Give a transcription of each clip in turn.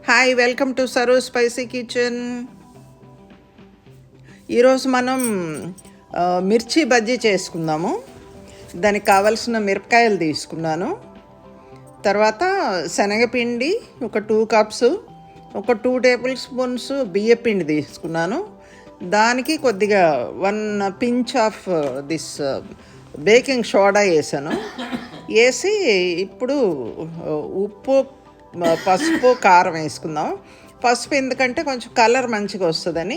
Hi, welcome to Saru spicy kitchen. ఈరోజు మనం మిర్చి బజ్జీ చేసుకుందాము. దానికి కావలసిన మిరపకాయలు తీసుకున్నాను. తర్వాత శనగపిండి ఒక 2 కప్స్, ఒక 2 టేబుల్ స్పూన్స్ బియ్యపిండి తీసుకున్నాను. దానికి కొద్దిగా 1 pinch of this baking soda వేసాను. వేసి ఇప్పుడు ఉప్పు, పసుపు, కారం వేసుకుందాం. పసుపు ఎందుకంటే కొంచెం కలర్ మంచిగా వస్తుందని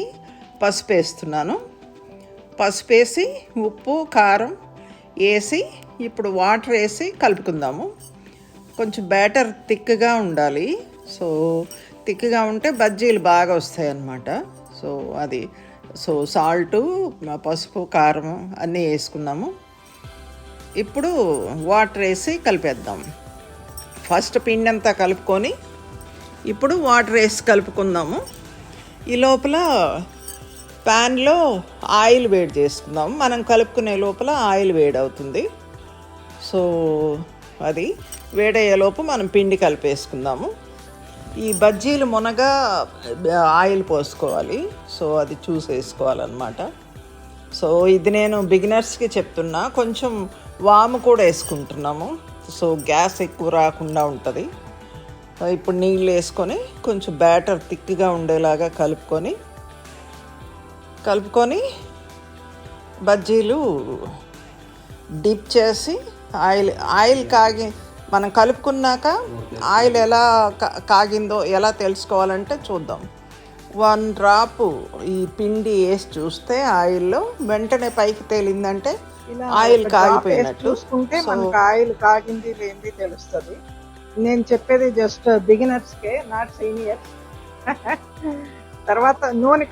పసుపు వేస్తున్నాను. పసుపు వేసి ఉప్పు, కారం వేసి ఇప్పుడు వాటర్ వేసి కలుపుకుందాము. కొంచెం బ్యాటర్ థిక్గా ఉండాలి. సో థిక్గా ఉంటే బజ్జీలు బాగా వస్తాయి అన్నమాట. సో సాల్టు, పసుపు, కారం అన్నీ వేసుకుందాము. ఇప్పుడు వాటర్ వేసి కలిపేద్దాం. ఫస్ట్ పిండి అంతా కలుపుకొని ఇప్పుడు వాటర్ వేసి కలుపుకుందాము. ఈ లోపల ప్యాన్లో ఆయిల్ వేడి చేసుకుందాము. మనం కలుపుకునే లోపల ఆయిల్ వేడి అవుతుంది. సో అది వేడయ్యేలోపు మనం పిండి కలిపేసుకుందాము. ఈ బజ్జీలు మునగా ఆయిల్ పోసుకోవాలి. సో అది చూసేసుకోవాలన్నమాట. సో ఇది నేను బిగినర్స్కి చెప్తున్నా. కొంచెం వాము కూడా వేసుకుంటున్నాము. సో గ్యాస్ ఎక్కువ రాకుండా ఉంటుంది. ఇప్పుడు నీళ్ళు వేసుకొని కొంచెం బ్యాటర్ థిక్గా ఉండేలాగా కలుపుకొని బజ్జీలు డిప్ చేసి ఆయిల్ కాగి మనం కలుపుకున్నాక ఆయిల్ ఎలా కాగిందో ఎలా తెలుసుకోవాలంటే చూద్దాం. 1 డ్రాపు ఈ పిండి వేసి చూస్తే ఆయిల్లో వెంటనే పైకి తేలిందంటే ఆయిల్ కాగిపోయినట్టు. చూసుకుంటే మనకు ఆయిల్ కాగింది లేనిది తెలుస్తుంది. నేను చెప్పేది జస్ట్ బిగినర్స్కే, నాట్ సీనియర్స్. తర్వాత నూనె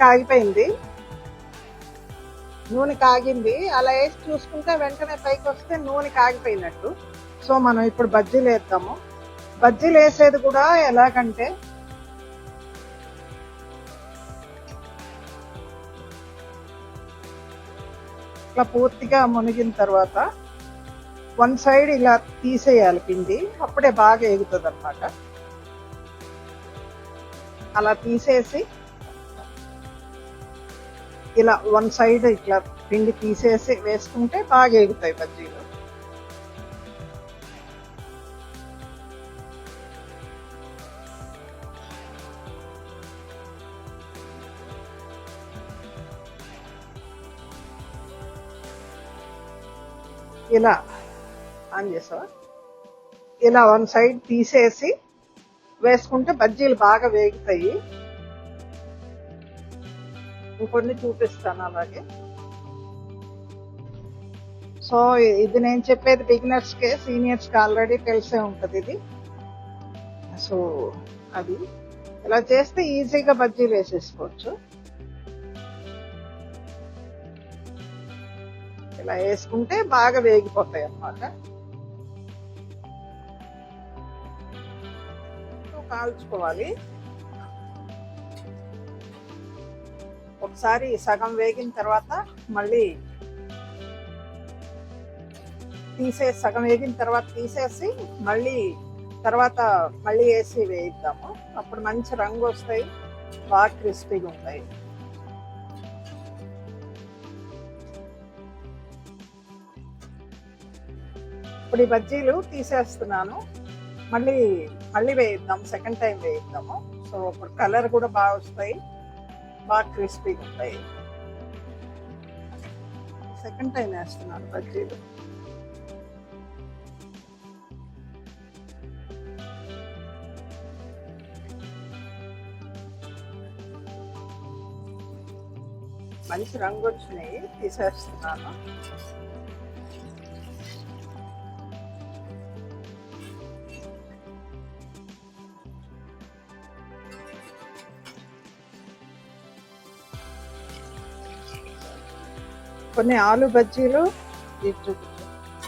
కాగింది, అలా వేసి చూసుకుంటే వెంటనే పైకి వస్తే నూనె కాగిపోయినట్టు. సో మనం ఇప్పుడు బజ్జీలు వేద్దాము. బజ్జీలు వేసేది కూడా ఎలాగంటే ఇట్లా పూర్తిగా మునిగిన తర్వాత 1 సైడ్ ఇలా తీసేయాలి పిండి, అప్పుడే బాగా ఎగుతుంది అన్నమాట. అలా తీసేసి ఇలా 1 సైడ్ ఇట్లా పిండి తీసేసి వేసుకుంటే బాగా ఎగుతాయి బజ్జీలు. ఇలా ఆన్ చేసావా? ఇలా 1 సైడ్ తీసేసి వేసుకుంటే బజ్జీలు బాగా వేగుతాయి. ఇంకొన్ని చూపిస్తాను అలాగే. సో ఇది నేను చెప్పేది బిగినర్స్కే, సీనియర్స్కి ఆల్రెడీ తెలిసే ఉంటుంది ఇది. సో అది ఇలా చేస్తే ఈజీగా బజ్జీలు వేసేసుకోవచ్చు. ఇలా వేసుకుంటే బాగా వేగిపోతాయి అన్నమాట. కాల్చుకోవాలి. ఒకసారి సగం వేగిన తర్వాత మళ్ళీ సగం వేగిన తర్వాత తీసేసి తర్వాత మళ్ళీ వేసి వేయిద్దాము. అప్పుడు మంచి రంగు వస్తాయి, బాగా క్రిస్పీగా ఉంటాయి. ఇప్పుడు ఈ బజ్జీలు తీసేస్తున్నాను. మళ్ళీ వేయిద్దాం, సెకండ్ టైం వేయిద్దాము. సో ఇప్పుడు కలర్ కూడా బాగా వస్తాయి, బాగా క్రిస్పీగా ఉంటాయి. సెకండ్ టైం వేస్తున్నాను బజ్జీలు. మంచి రంగు వచ్చినాయి, తీసేస్తున్నాను. కొన్ని ఆలు బజ్జీలు,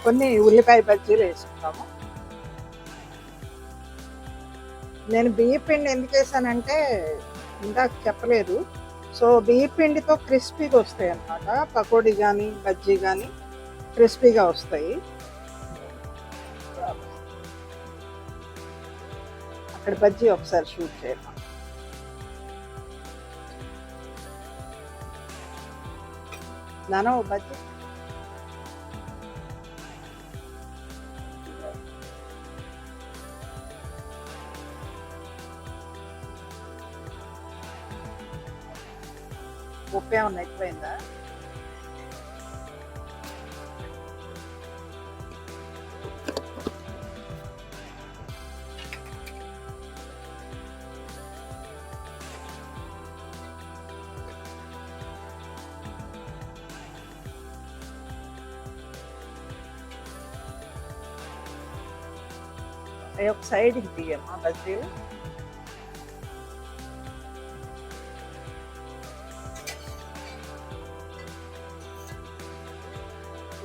కొన్ని ఉల్లిపాయ బజ్జీలు వేసుకుంటాము. నేను బియ్యపిండి ఎందుకు వేసానంటే ఇందాక చెప్పలేదు. సో బియ్యపిండితో క్రిస్పీగా వస్తాయి అన్నమాట. పకోడీ కానీ బజ్జీ కానీ క్రిస్పీగా వస్తాయి. ఇక్కడ బజ్జీ ఒకసారి షూట్ చేయమ్మా. నాన్న ఓ బజ్జీ. ఉప్పు ఏమన్నా ఎక్కువైందా? అవి ఒక సైడ్కి తీయమ్మా బజ్జీలు.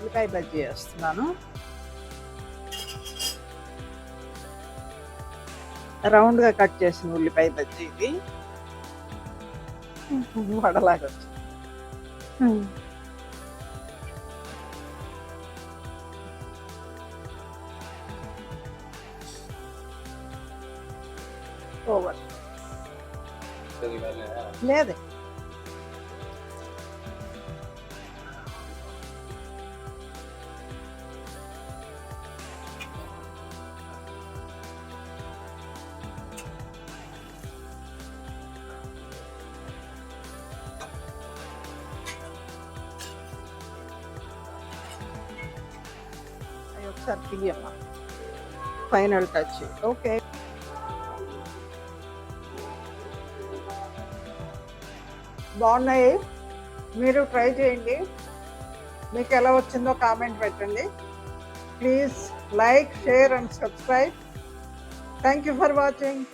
ఉల్లిపాయ బజ్జీ వేస్తున్నాను. రౌండ్గా కట్ చేసిన ఉల్లిపాయ బజ్జీ ఇది. వడలాగా వచ్చింది. ఓవర్ లేదు. ఒకసారి తీయమ్మా. Final touch. ఓకే, బాగున్నాయి. మీరు ట్రై చేయండి. మీకు ఎలా వచ్చిందో కామెంట్ పెట్టండి. Please like, share and subscribe. Thank you for watching.